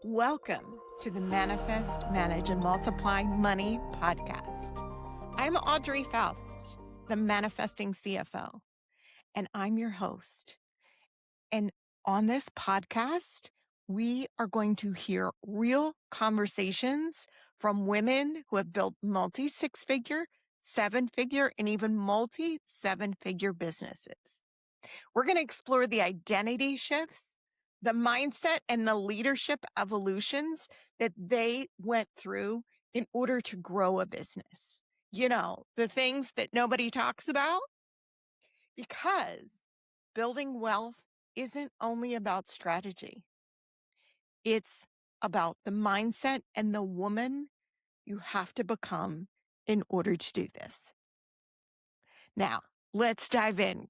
Welcome to the Manifest, Manage, and Multiply Money podcast. I'm Audrey Faust, the Manifesting CFO, and I'm your host. And on this podcast, we are going to hear real conversations from women who have built multi-six-figure, seven-figure, and even multi-seven-figure businesses. We're going to explore the identity shifts, the mindset, and the leadership evolutions that they went through in order to grow a business. You know, the things that nobody talks about, because building wealth isn't only about strategy. It's about the mindset and the woman you have to become in order to do this. Now, let's dive in.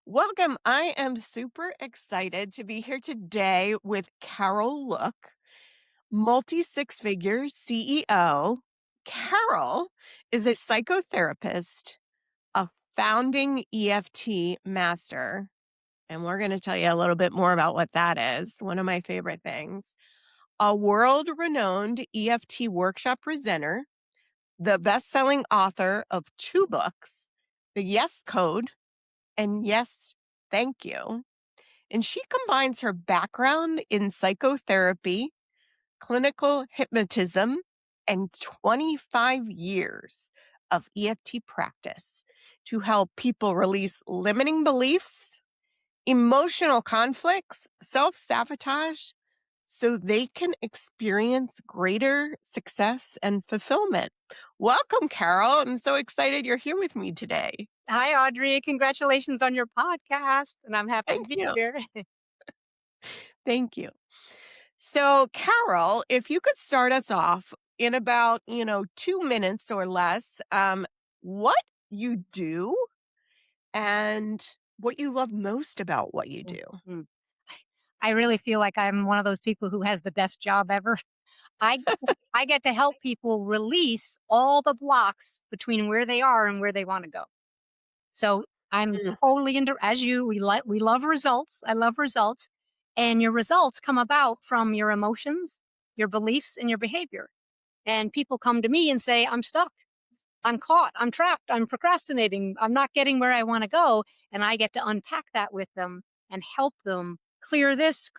Welcome. I am super excited to be here today with Carol Look, multi-six-figure CEO. Carol is a psychotherapist, a founding EFT master, and we're going to tell you a little bit more about what that is. One of my favorite things. A world-renowned EFT workshop presenter, the best-selling author of 2 books, The Yes Code, and Yes, Thank You. And she combines her background in psychotherapy, clinical hypnotism, and 25 years of EFT practice to help people release limiting beliefs, emotional conflicts, self-sabotage, so they can experience greater success and fulfillment. Welcome, Carol. I'm so excited you're here with me today. Hi, Audrey. Congratulations on your podcast. And I'm happy to Thank be you. here. Thank you. So, Carol, if you could start us off in about, 2 minutes or less, what you do and what you love most about what you do. Mhm. I really feel like I'm one of those people who has the best job ever. I I get to help people release all the blocks between where they are and where they want to go. So I'm Mm. totally into we love results. I love results. And your results come about from your emotions, your beliefs, and your behavior. And people come to me and say, I'm stuck. I'm caught. I'm trapped. I'm procrastinating. I'm not getting where I want to go. And I get to unpack that with them and help them clear this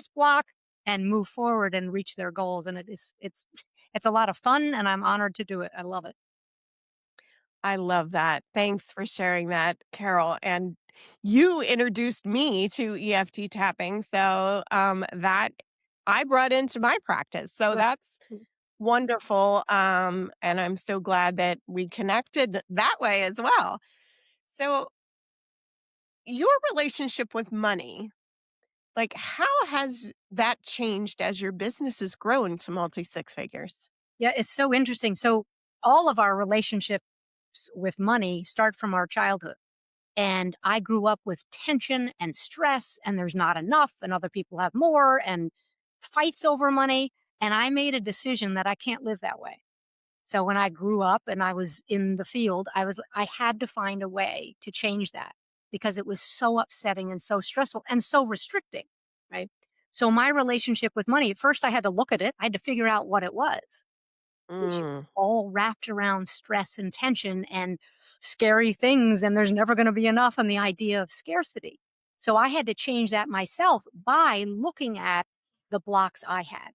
block and move forward and reach their goals. And it's a lot of fun and I'm honored to do it. I love it. I love that. Thanks for sharing that, Carol. And you introduced me to EFT tapping. So that I brought into my practice. So Right. that's wonderful. And I'm so glad that we connected that way as well. So, your relationship with money, like, how has that changed as your business has grown to multi six figures? Yeah, it's so interesting. So all of our relationships with money start from our childhood. And I grew up with tension and stress, and there's not enough, and other people have more, and fights over money. And I made a decision that I can't live that way. So when I grew up and I was in the field, I had to find a way to change that because it was so upsetting and so stressful and so restricting, right? So my relationship with money, at first I had to look at it. I had to figure out what it was, which is Mm, all wrapped around stress and tension and scary things, and there's never going to be enough, and the idea of scarcity. So I had to change that myself by looking at the blocks I had.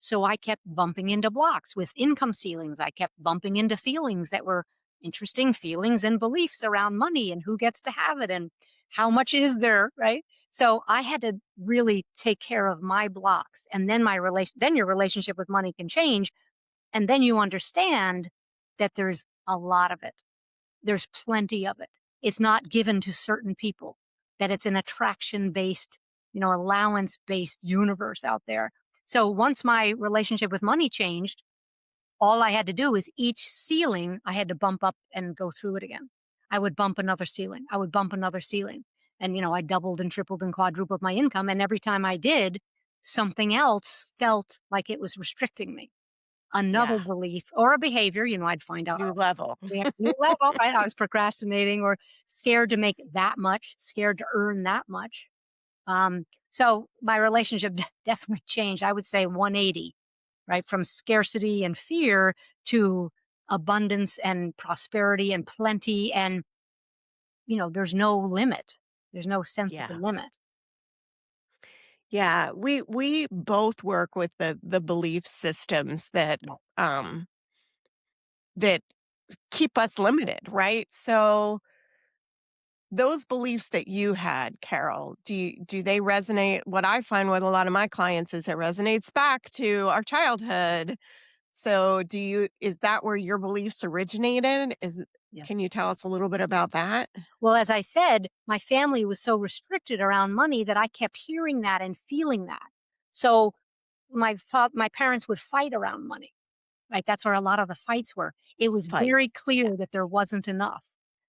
So I kept bumping into blocks with income ceilings. I kept bumping into feelings that were interesting feelings and beliefs around money and who gets to have it and how much is there, right? So I had to really take care of my blocks, and then then your relationship with money can change. And then you understand that there's a lot of it. There's plenty of it. It's not given to certain people, that it's an attraction based, allowance based universe out there. So once my relationship with money changed, all I had to do is each ceiling I had to bump up and go through it again. I would bump another ceiling. I would bump another ceiling. And, I doubled and tripled and quadrupled my income. And every time I did, something else felt like it was restricting me. Another yeah, belief or a behavior, I'd find out, new level. we have a new level, right? I was procrastinating or scared to make that much, scared to earn that much. So my relationship definitely changed. I would say 180, right? From scarcity and fear to abundance and prosperity and plenty. And, there's no limit. There's no sense of the Yeah. limit. Yeah, we both work with the belief systems Yeah. that keep us limited, right? So those beliefs that you had, Carol, do they resonate? What I find with a lot of my clients is it resonates back to our childhood. So is that where your beliefs originated? Yeah. Can you tell us a little bit about that? Well, as I said, my family was so restricted around money that I kept hearing that and feeling that. So my parents would fight around money. Right, that's where a lot of the fights were. It was Fight. very Yeah. clear that there wasn't enough.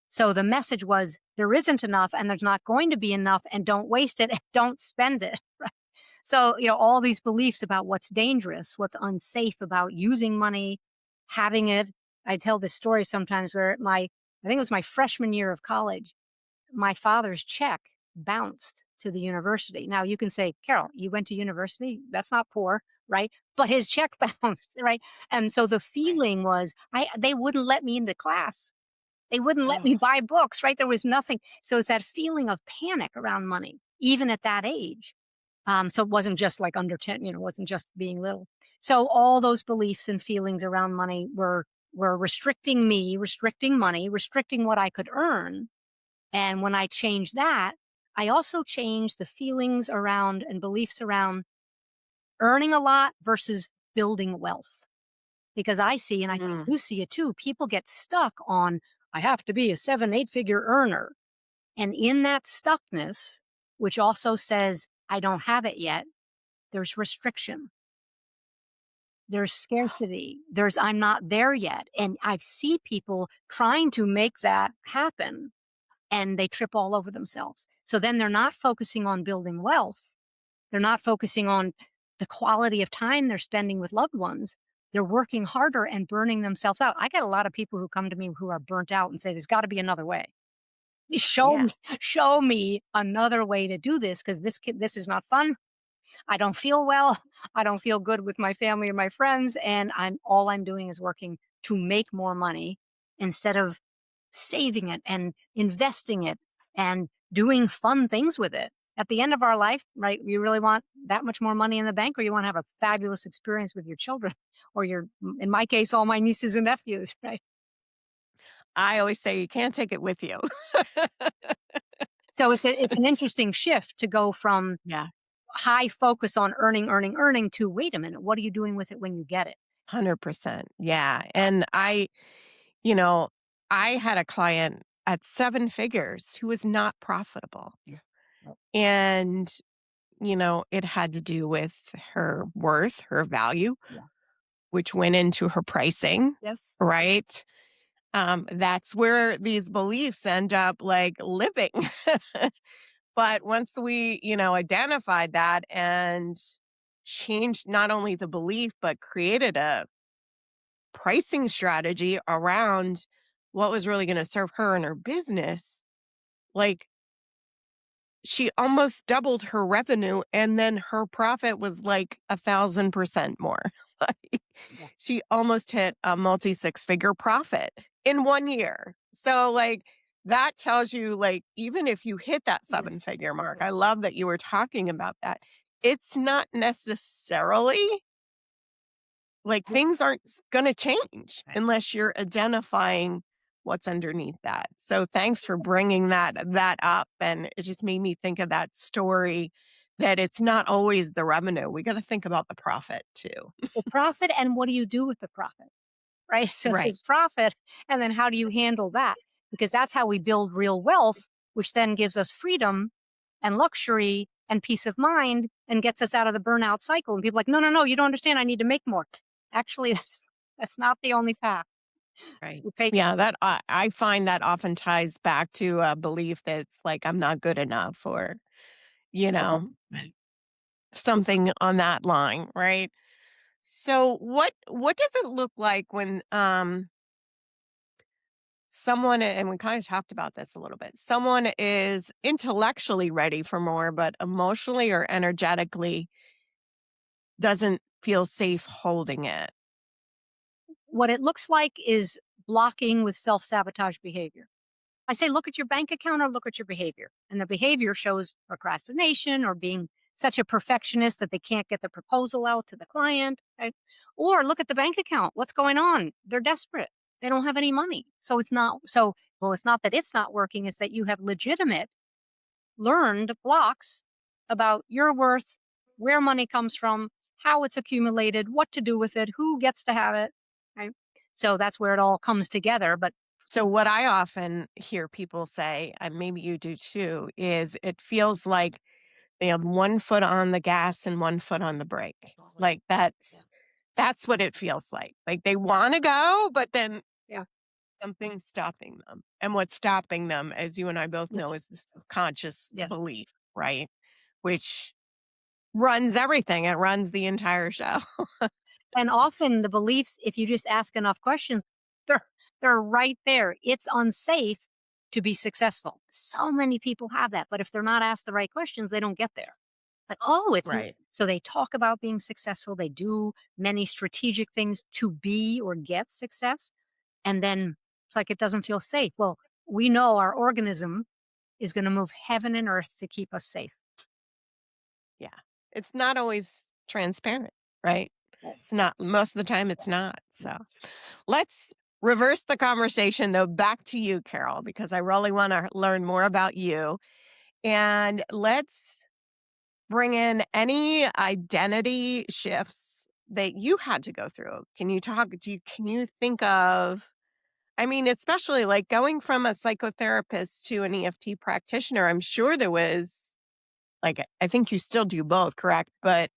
So the message was, there isn't enough and there's not going to be enough, and don't waste it and don't spend it. Right. So, all these beliefs about what's dangerous, what's unsafe about using money, having it. I tell this story sometimes where I think it was my freshman year of college, my father's check bounced to the university. Now you can say, Carol, you went to university? That's not poor, right? But his check bounced, right? And so the Right. feeling was they wouldn't let me into class. They wouldn't let me Oh, buy books, right? There was nothing. So it's that feeling of panic around money, even at that age. So it wasn't just like under 10, it wasn't just being little. So all those beliefs and feelings around money were restricting me, restricting money, restricting what I could earn. And when I changed that, I also changed the feelings around and beliefs around earning a lot versus building wealth. Because I see, and I think mm, you see it too, people get stuck on, I have to be a 7, 8 figure earner. And in that stuckness, which also says, I don't have it yet, there's restriction, there's scarcity, there's I'm not there yet. And I see people trying to make that happen and they trip all over themselves. So then they're not focusing on building wealth. They're not focusing on the quality of time they're spending with loved ones. They're working harder and burning themselves out. I get a lot of people who come to me who are burnt out and say, there's got to be another way. Show yeah. me, show me another way to do this because this is not fun. I don't feel well. I don't feel good with my family or my friends. And all I'm doing is working to make more money instead of saving it and investing it and doing fun things with it. At the end of our life, right? You really want that much more money in the bank, or you want to have a fabulous experience with your children, or in my case, all my nieces and nephews, right? I always say you can't take it with you. So it's an interesting shift to go from Yeah, high focus on earning, earning, earning to wait a minute, what are you doing with it when you get it? 100%. Yeah. And you know, I had a client at 7 figures who was not profitable. Yeah. Oh, And, it had to do with her worth, her value, yeah. which went into her pricing, Yes. right? That's where these beliefs end up like living. But once we, identified that and changed not only the belief, but created a pricing strategy around what was really going to serve her and her business, like she almost doubled her revenue and then her profit was like 1,000% more. Like, Yeah. she almost hit a multi six figure profit in 1 year. So, like, that tells you, like, even if you hit that Yes. 7 figure mark, I love that you were talking about that. It's not necessarily like Yeah. things aren't going to change Right. unless you're identifying what's underneath that. So thanks for bringing that up, and it just made me think of that story that it's not always the revenue. We got to think about the profit too. The profit, and what do you do with the profit? Right? So Right. there's profit, and then how do you handle that? Because that's how we build real wealth, which then gives us freedom and luxury and peace of mind and gets us out of the burnout cycle. And people are like, no, no, no, you don't understand. I need to make more. Actually, that's not the only path. Right. You pay. Yeah, that I find that often ties back to a belief that's like I'm not good enough or, you know, Right. something on that line, right? So what does it look like when someone, and we kind of talked about this a little bit, someone is intellectually ready for more, but emotionally or energetically doesn't feel safe holding it. What it looks like is blocking with self-sabotage behavior. I say, look at your bank account or look at your behavior. And the behavior shows procrastination or being such a perfectionist that they can't get the proposal out to the client. Right? Or look at the bank account. What's going on? They're desperate. They don't have any money. So it's not so well, it's not that it's not working, it's that you have legitimate learned blocks about your worth, where money comes from, how it's accumulated, what to do with it, who gets to have it. Right. So that's where it all comes together. But So, what I often hear people say, and maybe you do too, is it feels like they have one foot on the gas and one foot on the brake. Like yeah. that's what it feels like. Like they want to go, but then Yeah. something's stopping them. And what's stopping them, as you and I both know, Yes. is the subconscious Yes. belief, right? Which runs everything. It runs the entire show. And often the beliefs, if you just ask enough questions, they're they're right there. It's unsafe to be successful. So many people have that, but if they're not asked the right questions, they don't get there. Like, oh, Right. so they talk about being successful. They do many strategic things to be or get success. And then it's like it doesn't feel safe. Well, we know our organism is going to move heaven and earth to keep us safe. Yeah. It's not always transparent, right? Right. It's not, most of the time, it's not. So let's reverse the conversation, though, back to you, Carol, because I really want to learn more about you. And let's bring in any identity shifts that you had to go through. Can you think of, I mean, especially like going from a psychotherapist to an EFT practitioner, I'm sure there was like, I think you still do both, correct? But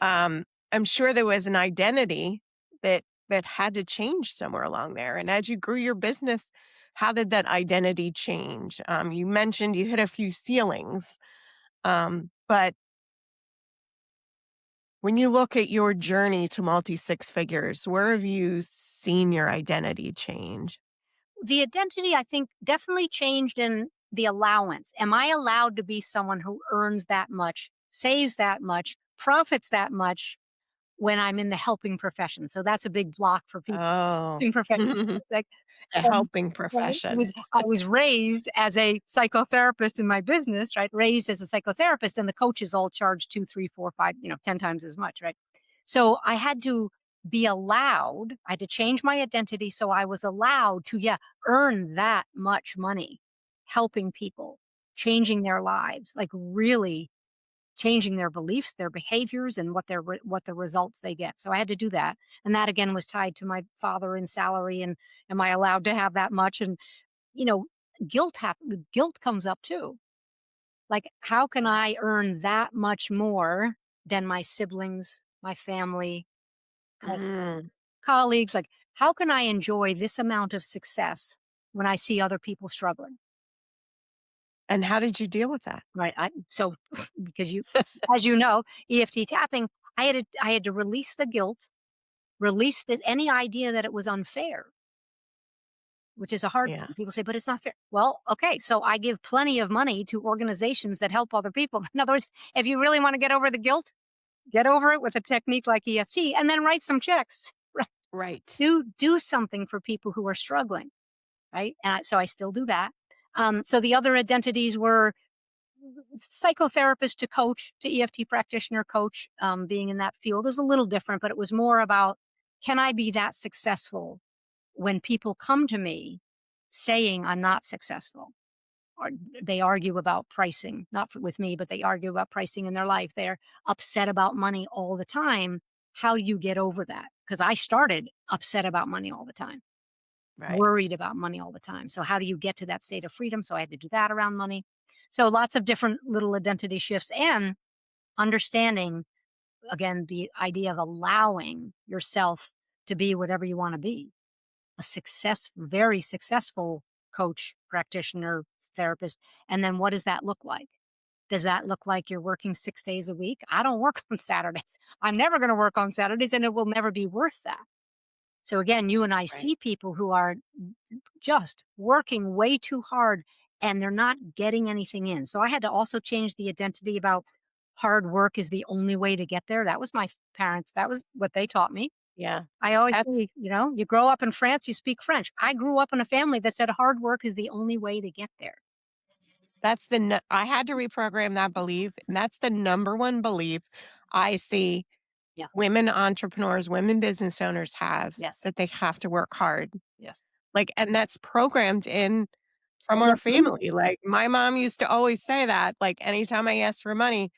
um, I'm sure there was an identity that had to change somewhere along there. And as you grew your business, how did that identity change? You mentioned you hit a few ceilings, but when you look at your journey to multi six figures, where have you seen your identity change? The identity, I think, definitely changed in the allowance. Am I allowed to be someone who earns that much, saves that much, profits that much when I'm in the helping profession? So that's a big block for people. Oh, Helping profession. a It's like, helping right? profession. I was raised as a psychotherapist in my business, right? Raised as a psychotherapist, and the coaches all charge 2, 3, 4, 5, 10 times as much, right? So I had to be allowed, I had to change my identity so I was allowed to, yeah, earn that much money, helping people, changing their lives, like really changing their beliefs, their behaviors, and what the results they get. So I had to do that, and that again was tied to my father and salary, and am I allowed to have that much? And you know, guilt comes up too. Like, how can I earn that much more than my siblings, my family, Mm. colleagues? Like, how can I enjoy this amount of success when I see other people struggling? And how did you deal with that? Right. So because as you know, EFT tapping, I had to release the guilt, release any idea that it was unfair, which is a hard Yeah. one. People say, but it's not fair. Well, okay. So I give plenty of money to organizations that help other people. In other words, if you really want to get over the guilt, get over it with a technique like EFT and then write some checks. Right. Right. Do something for people who are struggling. Right. And so I still do that. So the other identities were psychotherapist to coach to EFT practitioner coach. Being in that field is a little different, but it was more about, can I be that successful when people come to me saying I'm not successful? Or they argue about pricing, with me, but they argue about pricing in their life. They're upset about money all the time. How do you get over that? Because I started upset about money all the time, Right. worried about money all the time. So how do you get to that state of freedom? So I had to do that around money. So lots of different little identity shifts and understanding, again, the idea of allowing yourself to be whatever you want to be. Very successful coach, practitioner, therapist. And then what does that look like? Does that look like you're working 6 days a week? I don't work on Saturdays. I'm never going to work on Saturdays, and it will never be worth that. So again, you and I Right. see people who are just working way too hard and they're not getting anything in. So I had to also change the identity about hard work is the only way to get there. That was my parents. That was what they taught me. Yeah. I always That's say, you grow up in France, you speak French. I grew up in a family that said hard work is the only way to get there. that's the I had to reprogram that belief, and that's the number one belief I see Yeah. women entrepreneurs, women business owners have, Yes. that they have to work hard. Yes. Like, and that's programmed in So from our yeah. family. Like, my mom used to always say that, like, anytime I asked for money,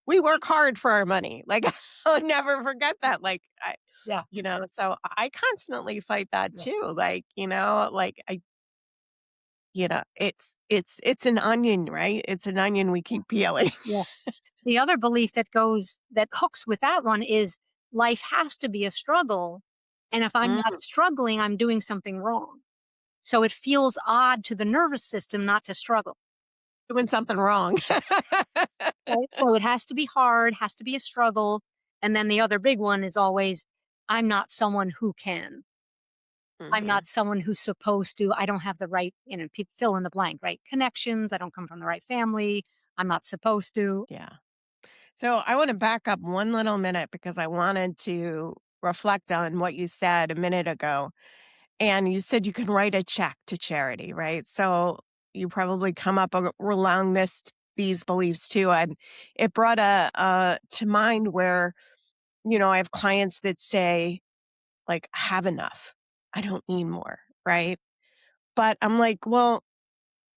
we work hard for our money. Like, I'll never forget that. Like, Yeah. so I constantly fight that Yeah. too. Like, like it's an onion, right? It's an onion we keep peeling. Yeah. The other belief that hooks with that one is life has to be a struggle. And if I'm not Mm, struggling, I'm doing something wrong. So it feels odd to the nervous system not to struggle. doing something wrong. Right? So it has to be hard, has to be a struggle. And then the other big one is always, I'm not someone who can. I'm not Mhm. someone who's supposed to. I don't have the right, fill in the blank, right? Connections. I don't come from the right family. I'm not supposed to. Yeah. So I want to back up one little minute because I wanted to reflect on what you said a minute ago. And you said you can write a check to charity, right? So you probably come up along these beliefs too. And it brought to mind where, I have clients that say, like, "I have enough. I don't need more." Right. But I'm like, well,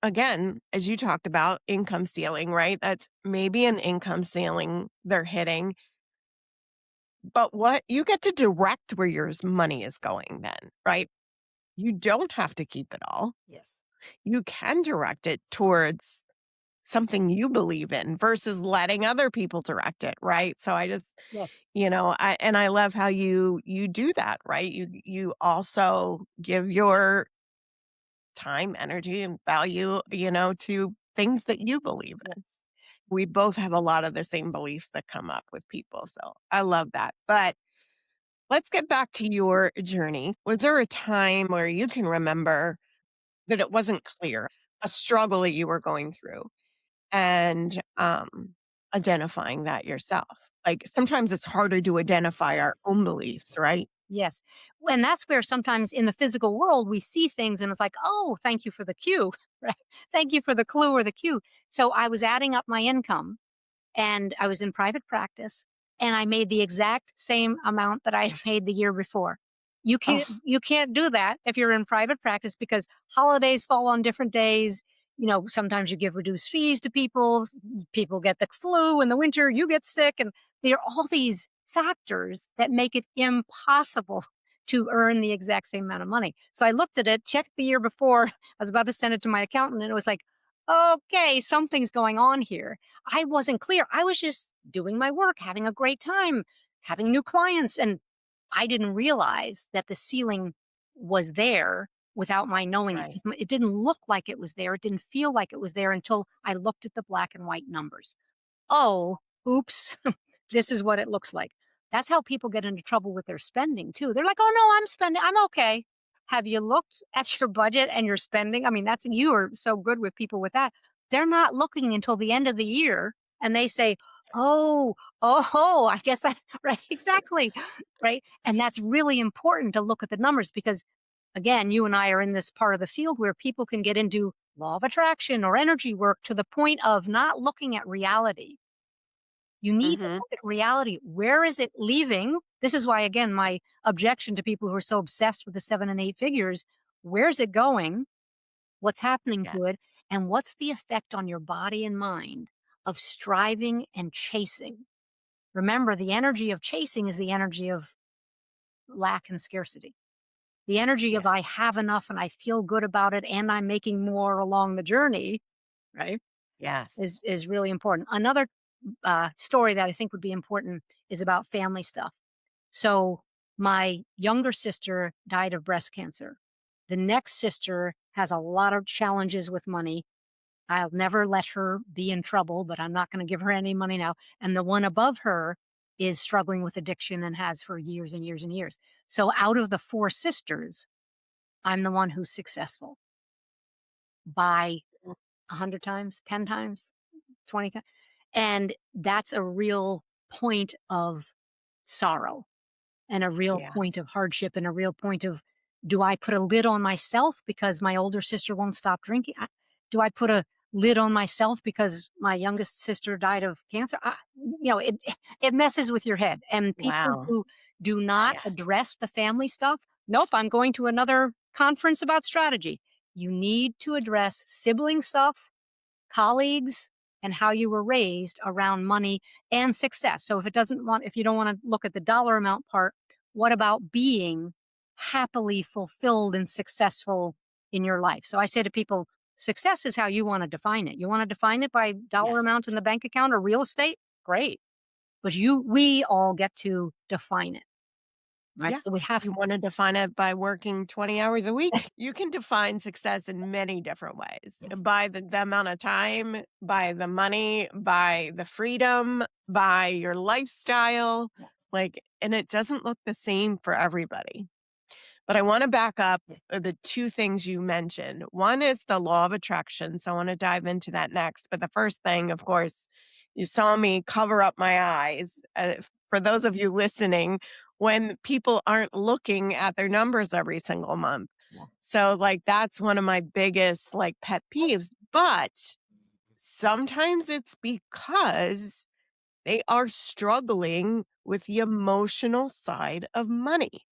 again, as you talked about, income ceiling, right? That's maybe an income ceiling they're hitting. But what you get to direct where your money is going then, right? You don't have to keep it all. Yes. You can direct it towards something you believe in versus letting other people direct it, right? So I just, Yes. I love how you do that, right? You also give your time, energy, and value, to things that you believe in. Yes. We both have a lot of the same beliefs that come up with people. So I love that. But let's get back to your journey. Was there a time where you can remember that it wasn't clear, a struggle that you were going through, and identifying that yourself? Like, sometimes it's harder to identify our own beliefs, right? Yes. And that's where sometimes in the physical world we see things and it's like, oh, thank you for the cue, right? Thank you for the clue or the cue. So I was adding up my income and I was in private practice and I made the exact same amount that I had made the year before. Oh, You can't do that if you're in private practice because holidays fall on different days. Sometimes you give reduced fees to people. People get the flu in the winter, you get sick, and there are all these factors that make it impossible to earn the exact same amount of money. So I looked at it, checked the year before. I was about to send it to my accountant, and it was like, okay, something's going on here. I wasn't clear. I was just doing my work, having a great time, having new clients. And I didn't realize that the ceiling was there without my knowing it. right. 'Cause it didn't look like it was there. It didn't feel like it was there until I looked at the black and white numbers. Oh, oops, this is what it looks like. That's how people get into trouble with their spending too. They're like, oh no, I'm spending, I'm okay. Have you looked at your budget and your spending? I mean, you are so good with people with that. They're not looking until the end of the year and they say, oh, oh, I guess I, right, exactly. Right. And that's really important to look at the numbers because again, you and I are in this part of the field where people can get into law of attraction or energy work to the point of not looking at reality. You need to Mhm. look at reality. Where is it leaving? This is why, again, my objection to people who are so obsessed with the 7 and 8 figures. Where's it going? What's happening Yeah. to it? And what's the effect on your body and mind of striving and chasing? Remember, the energy of chasing is the energy of lack and scarcity. The energy of Yeah. I have enough and I feel good about it and I'm making more along the journey, right? Yes. Is really important. Another story that I think would be important is about family stuff. So my younger sister died of breast cancer. The next sister has a lot of challenges with money. I'll never let her be in trouble, but I'm not going to give her any money now. And the one above her is struggling with addiction and has for years and years and years. So out of the 4 sisters, I'm the one who's successful by 100 times, 10 times, 20 times. And that's a real point of sorrow and a real Yeah. point of hardship and a real point of, do I put a lid on myself because my older sister won't stop drinking? Do I put a lid on myself because my youngest sister died of cancer? It messes with your head. And people Wow. who do not Yes. address the family stuff, nope, I'm going to another conference about strategy. You need to address sibling stuff, colleagues, and how you were raised around money and success. So if you don't want to look at the dollar amount part, what about being happily fulfilled and successful in your life? So I say to people, success is how you want to define it. You want to define it by dollar Yes. amount in the bank account or real estate? Great. But we all get to define it. Right. Yeah. So we have You want to define it by working 20 hours a week? You can define success in many different ways yes. by the amount of time, by the money, by the freedom, by your lifestyle. Yeah. And it doesn't look the same for everybody. But I want to back up Yeah. the 2 things you mentioned. One is the law of attraction. So I want to dive into that next. But the first thing, of course, you saw me cover up my eyes. For those of you listening, when people aren't looking at their numbers every single month. Yeah. So, that's one of my biggest, pet peeves. But sometimes it's because they are struggling with the emotional side of money.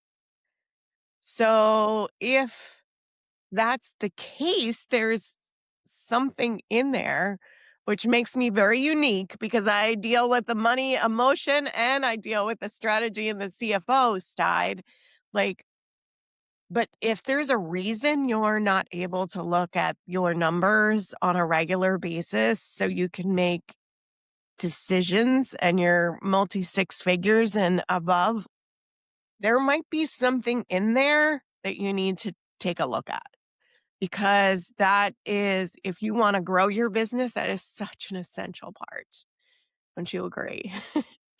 So if that's the case, there's something in there which makes me very unique because I deal with the money emotion and I deal with the strategy and the CFO side. Like, but if there's a reason you're not able to look at your numbers on a regular basis so you can make decisions and you're multi 6 figures and above, there might be something in there that you need to take a look at because that is, if you want to grow your business, that is such an essential part. Don't you agree?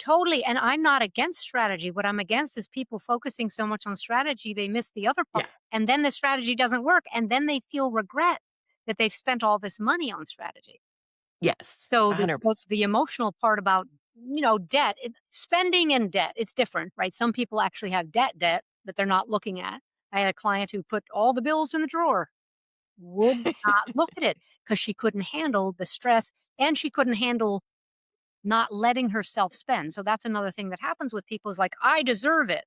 Totally. And I'm not against strategy. What I'm against is people focusing so much on strategy, they miss the other part. Yeah. And then the strategy doesn't work. And then they feel regret that they've spent all this money on strategy. Yes. So the 100%. emotional part about, debt, spending and debt, it's different, right? Some people actually have debt that they're not looking at. I had a client who put all the bills in the drawer, would not look at it because she couldn't handle the stress and she couldn't handle not letting herself spend. So that's another thing that happens with people is like, I deserve it.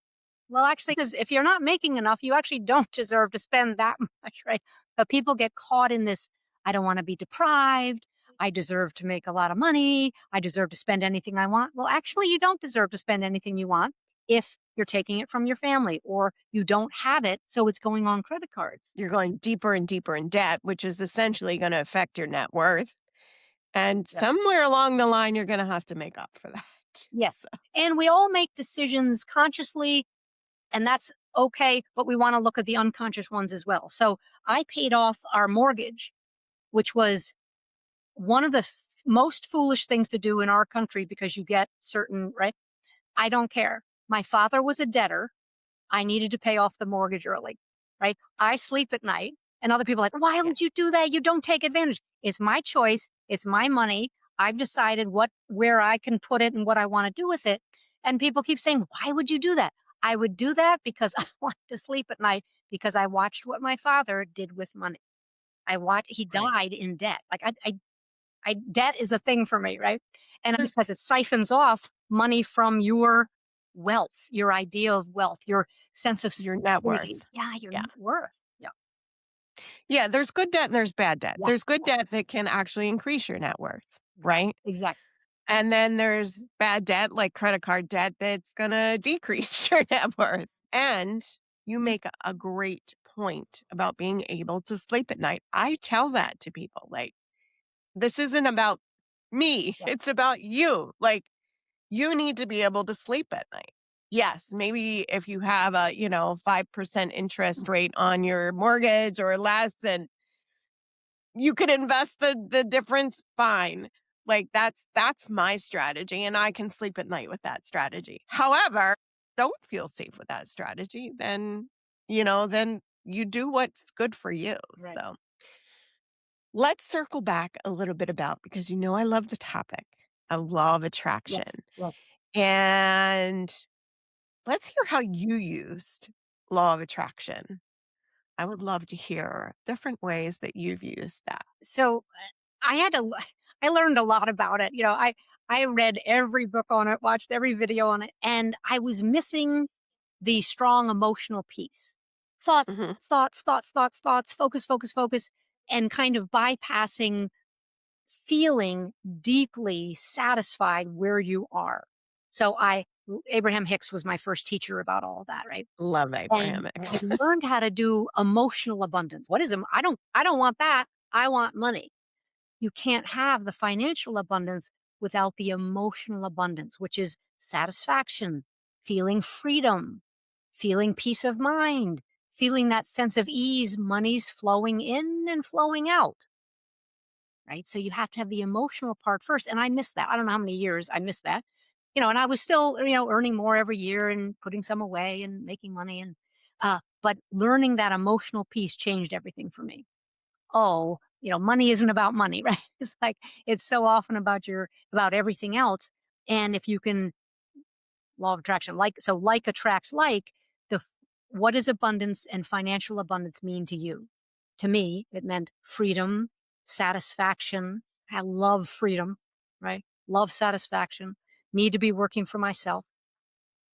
Well, actually, because if you're not making enough, you actually don't deserve to spend that much, right? But people get caught in this, I don't want to be deprived. I deserve to make a lot of money. I deserve to spend anything I want. Well, actually, you don't deserve to spend anything you want if you're taking it from your family or you don't have it. So it's going on credit cards. You're going deeper and deeper in debt, which is essentially going to affect your net worth. And Yeah. somewhere along the line, you're going to have to make up for that. Yes. So, And we all make decisions consciously, and that's okay, but we want to look at the unconscious ones as well. So I paid off our mortgage, which was one of the most foolish things to do in our country because you get certain, right? I don't care. My father was a debtor. I needed to pay off the mortgage early, right? I sleep at night and other people are like, why yeah. would you do that? You don't take advantage. It's my choice. It's my money. I've decided where I can put it and what I want to do with it. And people keep saying, why would you do that? I would do that because I want to sleep at night because I watched what my father did with money. He Right. died in debt. Like debt is a thing for me, right? And There's because it siphons off money from your wealth, your idea of wealth, your sense of your net security. worth. Yeah, your Yeah. net worth. Yeah. Yeah. There's good debt and there's bad debt. Yeah. There's good debt that can actually increase your net worth. Exactly. Right. Exactly. And then there's bad debt, like credit card debt, that's going to decrease your net worth. And you make a great point about being able to sleep at night. I tell that to people this isn't about me, Yeah. it's about you. You need to be able to sleep at night. Yes, maybe if you have a, 5% interest rate on your mortgage or less, and you could invest the difference, fine. Like that's my strategy and I can sleep at night with that strategy. However, don't feel safe with that strategy, then you do what's good for you. Right. So, let's circle back a little bit about because I love the topic of law of attraction. Yes. Yes. And let's hear how you used law of attraction. I would love to hear different ways that you've used that. So I had to I learned a lot about it. I read every book on it, watched every video on it, and I was missing the strong emotional piece. Thoughts, Mhm. thoughts, thoughts, thoughts, thoughts, focus, focus, focus, and kind of bypassing feeling deeply satisfied where you are. So Abraham Hicks was my first teacher about all that, right? Love And Abraham I X. learned how to do emotional abundance. What is I don't want that. I want money. You can't have the financial abundance without the emotional abundance, which is satisfaction, feeling freedom, feeling peace of mind, feeling that sense of ease, money's flowing in and flowing out, right? So you have to have the emotional part first. And I missed that. I don't know how many years I missed that. And I was still, earning more every year and putting some away and making money. But learning that emotional piece changed everything for me. Oh, money isn't about money, right? It's like it's so often about everything else. And if you can law of attraction, like attracts like, what does abundance and financial abundance mean to you? To me, it meant freedom, satisfaction. I love freedom, right? Love satisfaction, need to be working for myself.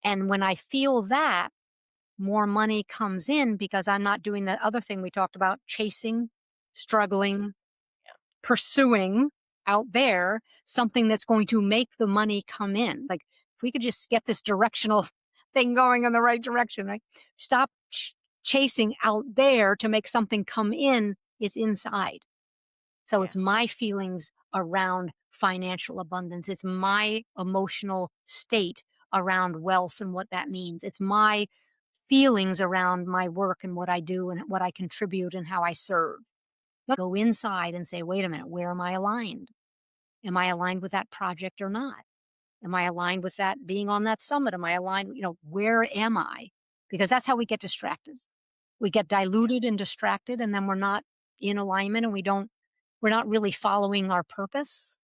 And when I feel that, more money comes in because I'm not doing that other thing we talked about, chasing, struggling, pursuing out there something that's going to make the money come in. Like if we could just get this directional thing going in the right direction, right? Stop chasing out there to make something come in. It's inside. So Yeah, it's my feelings around financial abundance. It's my emotional state around wealth and what that means. It's my feelings around my work and what I do and what I contribute and how I serve. Go inside and say, wait a minute, where am I aligned? Am I aligned with that project or not? Am I aligned with that being on that summit? Am I aligned? Where am I? Because that's how we get distracted. We get yeah. diluted and distracted, and then we're not in alignment and we're not really following our purpose,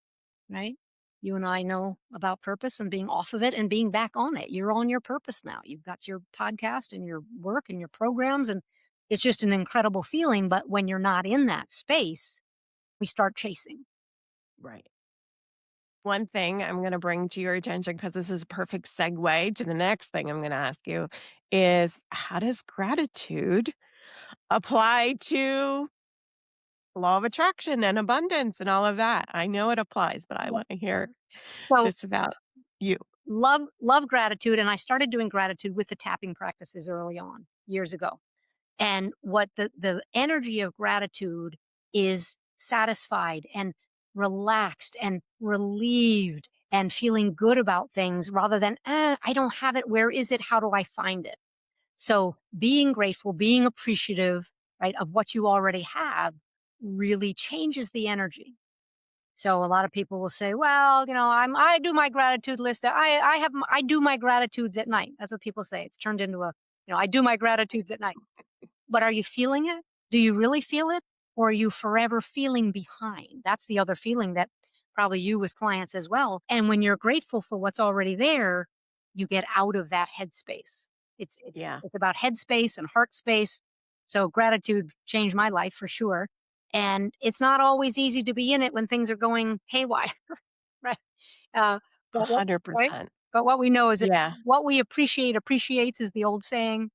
right? You and I know about purpose and being off of it and being back on it. You're on your purpose now. You've got your podcast and your work and your programs, and it's just an incredible feeling. But when you're not in that space, we start chasing. Right. One thing I'm going to bring to your attention because this is a perfect segue to the next thing I'm going to ask you is how does gratitude apply to law of attraction and abundance and all of that? I know it applies, but I Yes. want to hear So this about you. love gratitude. And I started doing gratitude with the tapping practices early on years ago. And what the energy of gratitude is satisfied and relaxed and relieved and feeling good about things rather than, I don't have it. Where is it? How do I find it? So being grateful, being appreciative, right, of what you already have really changes the energy. So a lot of people will say, well, I do my gratitude list. I do my gratitudes at night. That's what people say. It's turned into I do my gratitudes at night. But are you feeling it? Do you really feel it? Or are you forever feeling behind? That's the other feeling that probably you with clients as well. And when you're grateful for what's already there, you get out of that headspace. It's it's Yeah, it's about headspace and heart space. So gratitude changed my life for sure. And it's not always easy to be in it when things are going haywire, right? Uh, right? 100%. But what we know is that Yeah. what we appreciate appreciates is the old saying.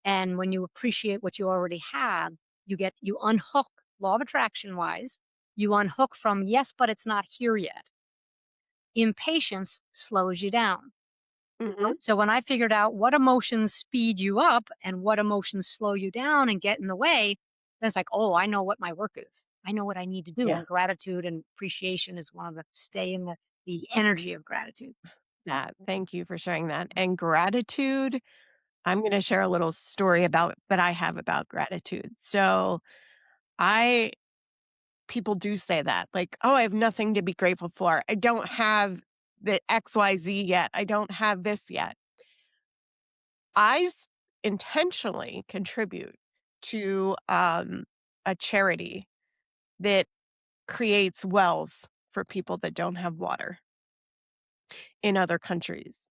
And when you appreciate what you already have, you unhook, law of attraction wise, you unhook from, yes, but it's not here yet. Impatience slows you down. Mhm. So when I figured out what emotions speed you up and what emotions slow you down and get in the way, then it's like, oh, I know what my work is. I know what I need to do. Yeah. And gratitude and appreciation is one of the stay in the energy of gratitude. That. Thank you for sharing that. And gratitude, I'm going to share a little story about that I have about gratitude. So, I people do say that, like, oh, I have nothing to be grateful for. I don't have the XYZ yet. I don't have this yet. I intentionally contribute to a charity that creates wells for people that don't have water in other countries.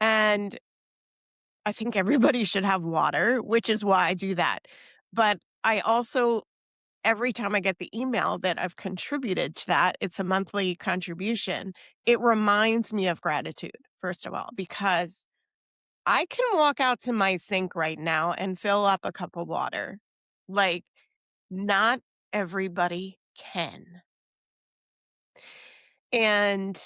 And I think everybody should have water, which is why I do that. But I also, every time I get the email that I've contributed to that, it's a monthly contribution. It reminds me of gratitude, first of all, because I can walk out to my sink right now and fill up a cup of water. Like, not everybody can. And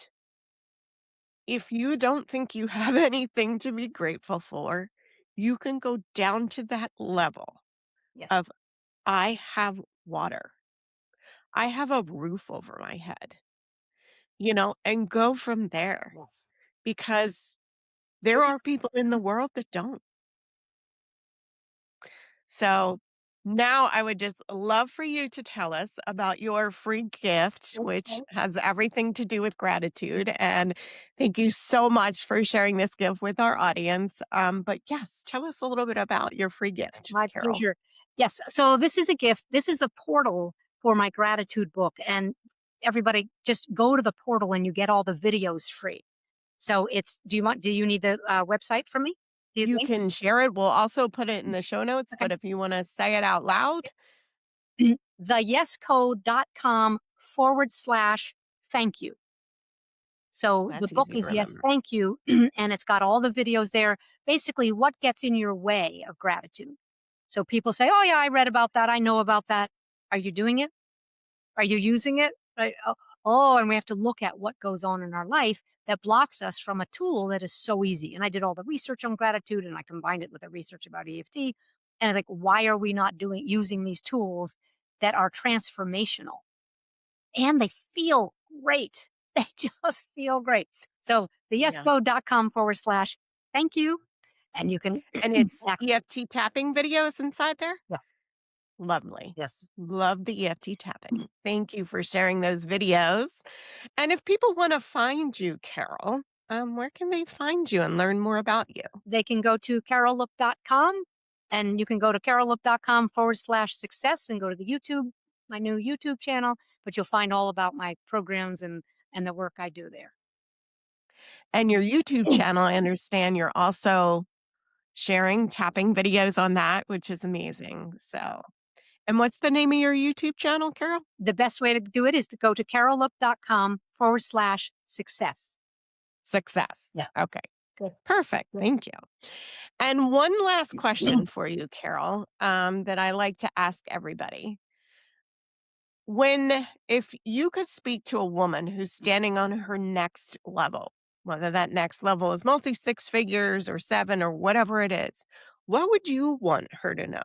if you don't think you have anything to be grateful for, you can go down to that level Yes. of I have water. I have a roof over my head, and go from there Yes. because there are people in the world that don't. So now I would just love for you to tell us about your free gift, which Okay. has everything to do with gratitude. And thank you so much for sharing this gift with our audience. But yes, tell us a little bit about your free gift, My Carol. pleasure. Yes. So this is a gift. This is the portal for my gratitude book. And everybody just go to the portal and you get all the videos free. So do you need the website from me? Do you You think? can share it. We'll also put it in the show notes, Okay. but if you want to say it out loud, Theyescode.com/thank you. So the that's book easy to is Yes, remember. Thank You. And it's got all the videos there. Basically, what gets in your way of gratitude. So people say, oh, yeah, I read about that. I know about that. Are you doing it? Are you using it? Right? Oh, and we have to look at what goes on in our life that blocks us from a tool that is so easy. And I did all the research on gratitude and I combined it with the research about EFT. And I think, why are we not using these tools that are transformational? And they feel great. They just feel great. So the Yeah. yescode.com/thank you. And you can And it's access. EFT tapping videos inside there. Yes. Lovely. Yes. Love the EFT tapping. Thank you for sharing those videos. And if people want to find you, Carol, where can they find you and learn more about you? They can go to carollook.com and you can go to carollook.com/success and go to the YouTube, my new YouTube channel, but you'll find all about my programs and the work I do there. And your YouTube channel, I understand you're also sharing tapping videos on that, which is amazing. So, and what's the name of your YouTube channel, Carol? The best way to do it is to go to carollook.com/success. Success. Yeah. Okay. Good. Perfect. Good. Thank you. And one last question for you, Carol, that I like to ask everybody. If you could speak to a woman who's standing on her next level, whether that next level is multi six figures or seven or whatever it is, what would you want her to know?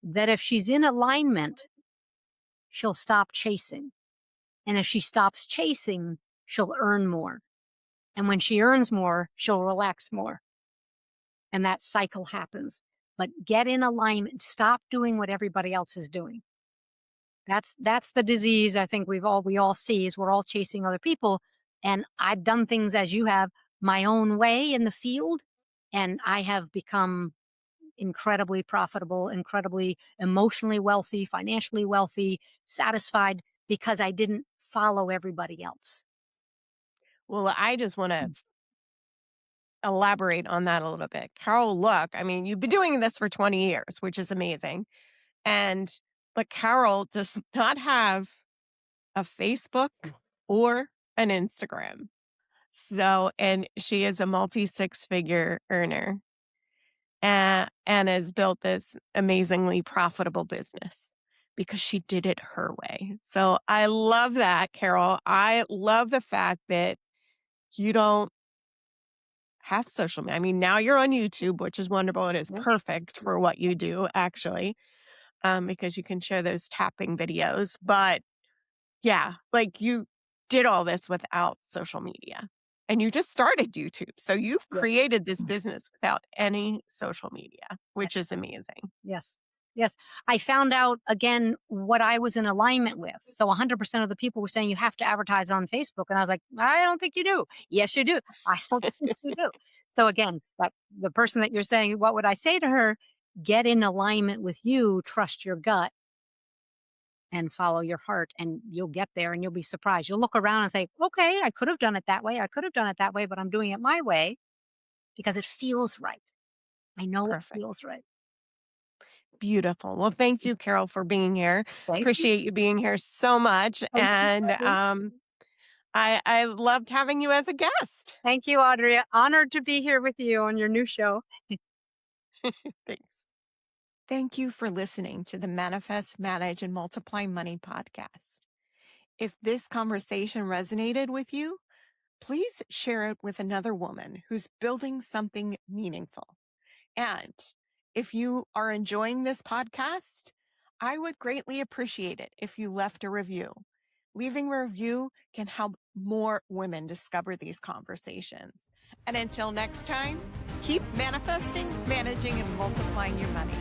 That if she's in alignment, she'll stop chasing. And if she stops chasing, she'll earn more. And when she earns more, she'll relax more. And that cycle happens. But get in alignment. Stop doing what everybody else is doing. That's the disease I think we all see is we're all chasing other people. And I've done things as you have my own way in the field. And I have become incredibly profitable, incredibly emotionally wealthy, financially wealthy, satisfied because I didn't follow everybody else. Well, I just want to elaborate on that a little bit. Carol, look, I mean, you've been doing this for 20 years, which is amazing. But Carol does not have a Facebook or an Instagram. So, and she is a multi six figure earner and has built this amazingly profitable business because she did it her way. So I love that, Carol. I love the fact that you don't have social media. I mean, now you're on YouTube, which is wonderful. It is perfect for what you do, actually, because you can share those tapping videos. But yeah, like you did all this without social media and you just started YouTube. So you've Yes. created this business without any social media, which is amazing. Yes. Yes. I found out again what I was in alignment with. So 100% of the people were saying you have to advertise on Facebook. And I was like, I don't think you do. Yes, you do. I don't think you do. So again, that the person that you're saying, what would I say to her? Get in alignment with you, trust your gut and follow your heart, and you'll get there and you'll be surprised. You'll look around and say, okay, I could have done it that way. I could have done it that way, but I'm doing it my way because it feels right. I know it Perfect. feels right. Beautiful. Well, thank you, Carol, for being here. Thank you. Appreciate you being here so much. Thanks for And having me. I loved having you as a guest. Thank you, Audrey. Honored to be here with you on your new show. Thanks. Thank you for listening to the Manifest, Manage, and Multiply Money podcast. If this conversation resonated with you, please share it with another woman who's building something meaningful. And if you are enjoying this podcast, I would greatly appreciate it if you left a review. Leaving a review can help more women discover these conversations. And until next time, keep manifesting, managing, and multiplying your money.